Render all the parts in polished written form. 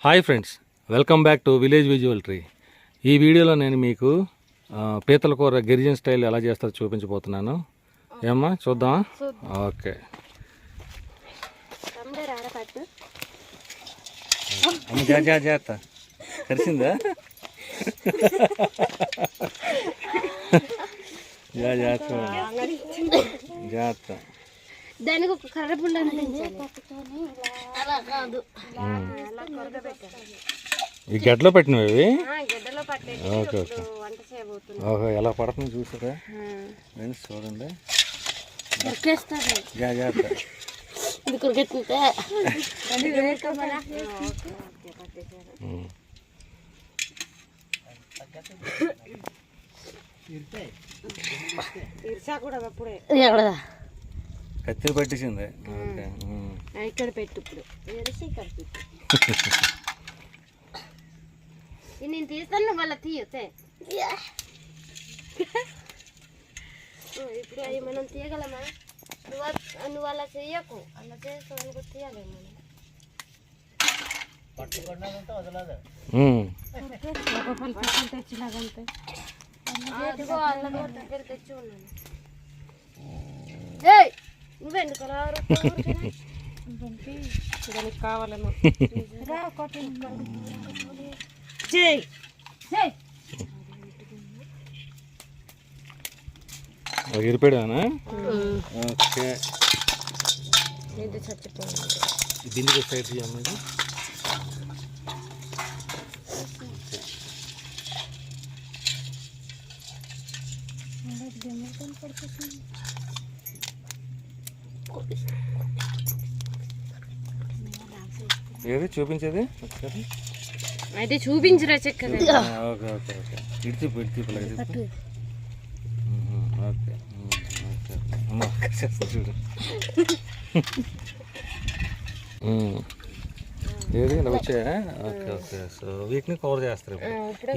Hi friends, welcome back to village visual tree. ఈ వీడియోలో నేను మీకు పీతల కూర గిరిజన్ స్టైల్ ఎలా చేస్తారో చూపించబోతున్నాను. ఏమ్మా చూద్దామా? ఓకే. జాగ్రత్త, తెలిసిందా? జాగ్రత్త. దానికి ఒక కర్ర పుండ ఈ గడ్డలో పెట్టినవి. Okay okay. ఓహో, ఎలా పడుతుంది చూసారా ఫ్రెండ్స్? చూడండి. జాగ్రత్త. కత్తిరి పట్టేసింది. ఇక్కడ పెట్టు. ఇప్పుడు నేను తీస్తాను, వాళ్ళ తీయతే. ఇప్పుడు అవి మనం తీయగలమా? నువ్వు అలా చెయ్యకు, అలా చేస్తావు తీయాలి మనం. తెచ్చిలాగంతే దగ్గర తెచ్చి ఉన్నాను. నువ్వెందుకు దానికి కావాలేమో. ఇరిపోయానా? ఓకే. ఇది చచ్చిపోయింది. దీనికి సైడ్ చేయాలి. ఏది చూపించేది? అయితే చూపించరా చక్కగా. Okay okay okay. ఇడిచి ఓకే ఓకే. అమ్మ చూడు. ఏది ఇలా వచ్చాయా? Okay okay. సో వీటిని కవర్ చేస్తారు.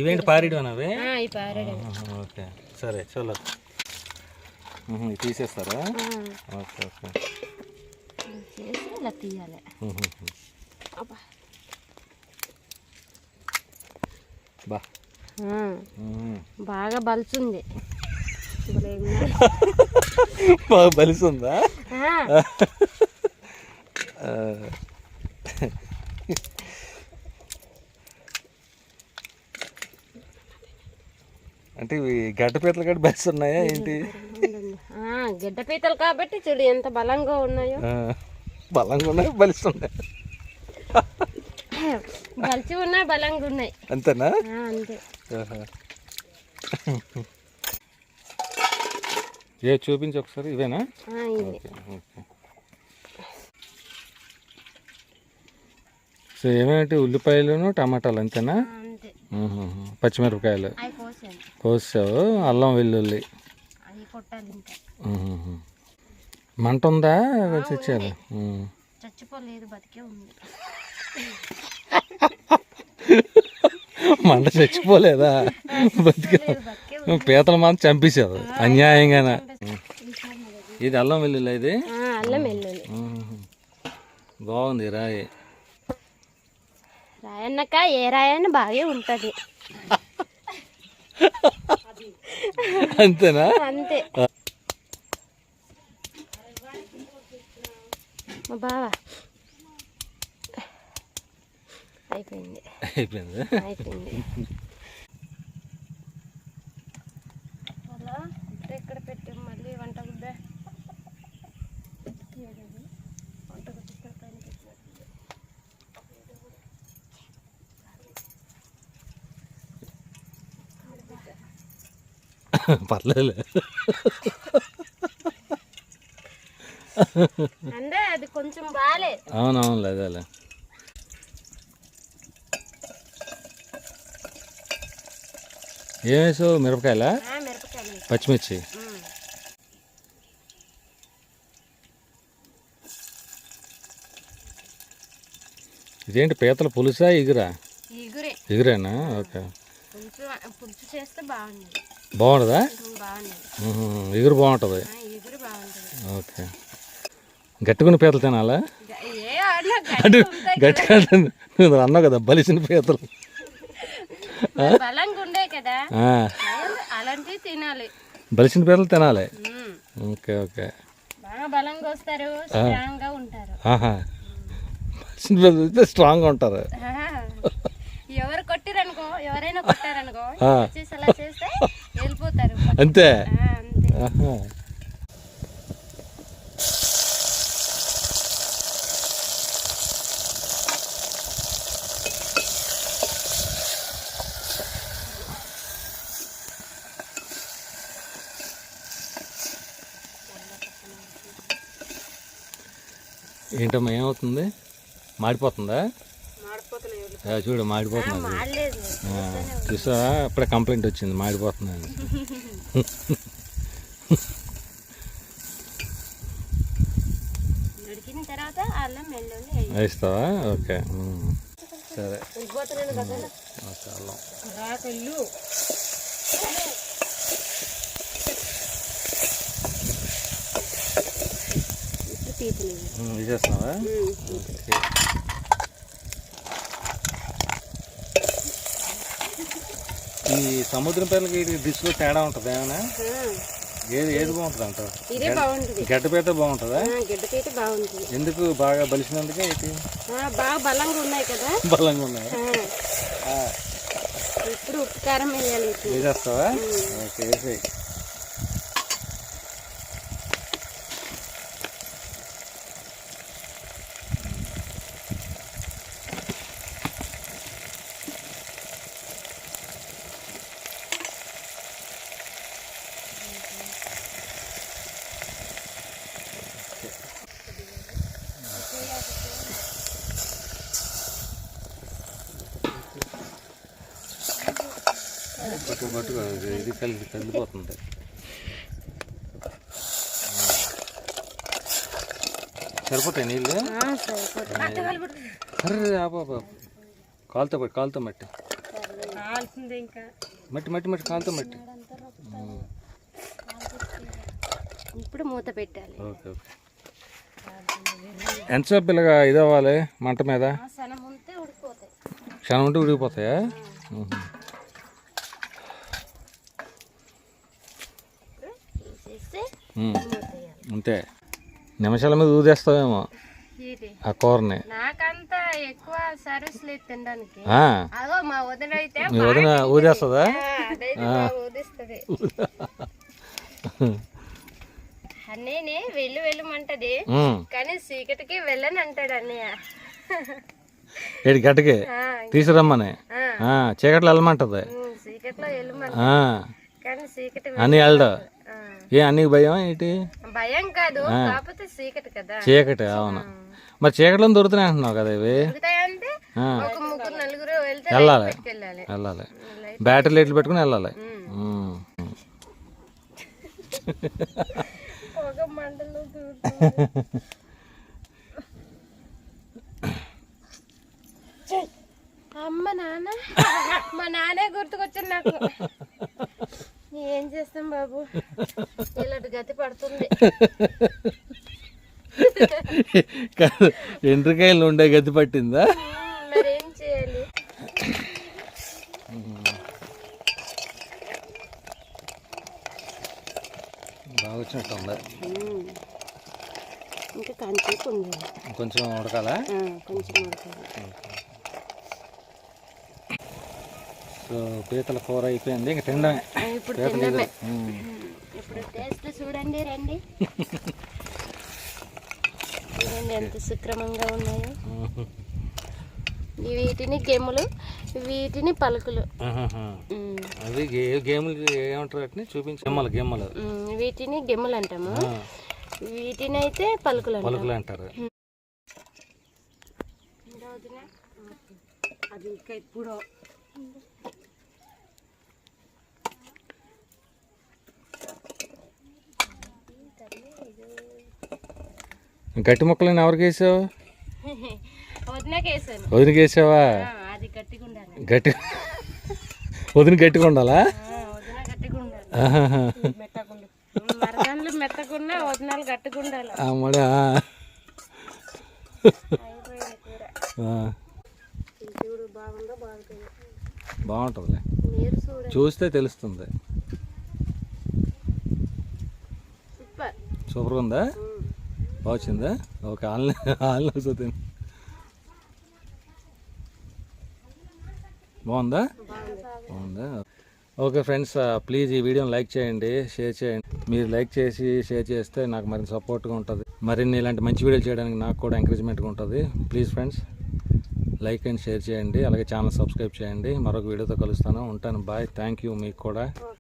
ఇవేంటి పారేయడం అవి? ఓకే సరే చలో. తీసేస్తారా? Okay okay. ఇలా తీయాలి. బాగా బలుసుంది. బాగా బలుసుందా? అంటే ఇవి గడ్డ పీతలు కూడా బెస్ట్ ఉన్నాయా ఏంటి? గడ్డ పీతలు కాబట్టి చూడు ఎంత బలంగా ఉన్నాయో. బలంగా ఉన్నాయి, బలిస్తున్నాయి. బలిసి ఉన్నాయి, బలంగా ఉన్నాయి. అంతేనా? అంతే. ఏ చూపించి ఒకసారి. ఇవేనా? సో ఏమేంటి? ఉల్లిపాయలు, టమాటాలు అంతేనా? పచ్చిమిరపకాయలు కోసావు, అల్లం వెల్లుల్లి. మంట ఉందా? చచ్చాలి. చచ్చిపోలేదు, బతికే ఉంది. మంట చచ్చిపోలేదా? బతికే. పీతల మంట చంపేసావు అన్యాయంగానే. ఇది అల్లం వెల్లుల్లి. ఇది అల్లం వెల్లుల్లి బాగుంది. రాయి రాయన్నక ఏ రాయన్న బాగే ఉంటది. అంతేనా? అంతే. బావా అయిపోయింది. అలా ఎక్కడ పెట్టి మళ్ళీ వంటగుడ్డ పర్లేదు. అంటే అది కొంచెం బాలేదు. అవునవును. అదేలే. ఏం వేసావు? మిరపకాయలా? పచ్చిమిర్చి. ఇదేంటి పీతల పులుసా ఎగురా? ఎగురేనా? ఓకే. పులుసు చేస్తే బాగుంది. బాగుంటుందా? ఎగురు బాగుంటుంది. ఓకే. గట్టుకుని పీతలు తినాలా? ఏ ఆడినా అంటే గట్టిగా నువ్వు అన్నావు కదా బలిసిన పీతలు. బలంగా ఉండే కదా, ఆ, అలాంటివి తినాలి. బలిసిన పీతలు తినాలి. Okay okay. బాగా బలంగా వస్తారు, స్ట్రాంగ్ గా ఉంటారు. ఆహా, బలిసిన పీతలు అయితే స్ట్రాంగ్గా ఉంటారు. ఎవరు కొట్టిరనుకో, ఎవరైనా కొట్టారనుకో వచ్చేసి అలా చేస్తే వెళ్ళిపోతారు. అంతే. అంతే. ఆహా. ఏంటమ్మా ఏమవుతుంది? మాడిపోతుందా? చూడు మాడిపోతుంది. చూసా అప్పుడే కంప్లైంట్ వచ్చింది మాడిపోతుంది అని. వేస్తావా? ఓకే సరే. వేసేస్తున్నావా? ఓకే. ఈ సముద్రం పిల్లలకి డిష్లో తేడా ఉంటుంది ఏమైనా? ఏది బాగుంటుంది అంటారు? ఇదే బాగుంటుంది. గడ్డపీత బాగుంటుందా? గడ్డపీత బాగుంటుంది. ఎందుకు? బాగా బలిసినందుకే బాగా బలంగా ఉన్నాయి కదా. బలంగా ఉన్నాయి. ఇప్పుడు ఉప్పు కారం వేయాలి. వేసేస్తావా? ఓకే వేసేయి. పట్టుకో ఇది కలిసిపోతుంది. సరిపోతాయి నీళ్ళు? అరే కాలుతో పట్టి కాలుతో మట్టి మట్టి మట్టి మట్టి కాలుతో మట్టి. ఇప్పుడు మూత పెట్టాలి. Okay okay. ఎంతసేపు పిల్లగా ఇది అవ్వాలి మంట మీద? క్షణం ఉంటే ఉడికిపోతాయా? అంతే. నిమిషాల మీద ఊదేస్తావేమో ఆ కూరని. నాకంతా ఎక్కువ సర్వీస్ లేదు తినడానికి. మా వదిన అయితే మీ వదిన ఊదేస్తుందా? ఊదిస్తుంది. అన్నయ్యని వెళ్ళమంటది కానీ చీకటికి వెళ్ళని అంటాడు అన్నయ్య. ఏడు గడ్డకి తీసుకురమ్మని చీకట్లో వెళ్ళమంటది. చీకట్లో వెళ్ళమంట కానీ చీకటి అని వెళ్ళడు. ఏ అన్నీ భయం ఏంటి? భయం కాదు, కాకపోతే చీకటి కదా. చీకటి అవును. మరి చీకట్లో దొరుకుతున్నాయి అంటున్నావు కదా ఇవి. వెళ్ళాలి వెళ్ళాలి. బ్యాటరీ లైట్లు పెట్టుకుని వెళ్ళాలి. అమ్మ నాన్న, మా నాన్నే గుర్తుకొచ్చింది నాకు. ఏం చేస్తాం బాబు, ఇలాంటి గతి పడుతుంది. ఎండ్రకాయలు ఉండే గతి పట్టిందా? మరేం చేయాలి? బాగా వచ్చినట్టు ఉంది. ఇంకా కంచేపు ఉంది. కొంచెం ఉడకాలా? కొంచెం ఉడకాలి. సో పీతల కూర అయిపోయింది, ఇంకా తినడమే. ఇప్పుడు టేస్ట్ చూడండి. రండి చూడండి ఎంత సుక్రమంగా ఉన్నాయో. వీటిని గెమ్ములు, వీటిని పలుకులు. అవి గేములు ఏమంటారు వాటిని? చూపించి. గెమ్మలు. వీటిని గెమ్ములు అంటాము, వీటిని అయితే పలుకులు అంటారు. అది ఇంకా ఇప్పుడు గట్టి ముక్కలను ఎవరికి వేసావు? వదినకేసాను. వదినకి వేసావా? అది గట్టిగా ఉండాలి. వదిన గట్టిగా ఉండాలా? వదిన గట్టిగా ఉండాలి. మెత్తకుండా వదినాలు గట్టిగా ఉండాలి. అయిపోయింది కూర. ఆ, ఇది చూడు బాగుందో బాగుంటుంది. బాగుంటుందిలే, మీరు చూడండి. చూస్తే తెలుస్తుంది. సూపర్. సూపర్గా ఉందా? బాగుందా? ఓకే, ఆన్లైన్ వస్తుంది. బాగుందా? బాగుందా? ఓకే ఫ్రెండ్స్, ప్లీజ్ ఈ వీడియోని లైక్ చేయండి, షేర్ చేయండి. మీరు లైక్ చేసి షేర్ చేస్తే నాకు మరింత సపోర్ట్గా ఉంటుంది. మరిన్ని ఇలాంటి మంచి వీడియోలు చేయడానికి నాకు కూడా ఎంకరేజ్మెంట్గా ఉంటుంది. Please friends, like and share చేయండి. అలాగే ఛానల్ సబ్స్క్రైబ్ చేయండి. మరొక వీడియోతో కలుస్తాను. ఉంటాను. బాయ్. Thank you. మీకు కూడా.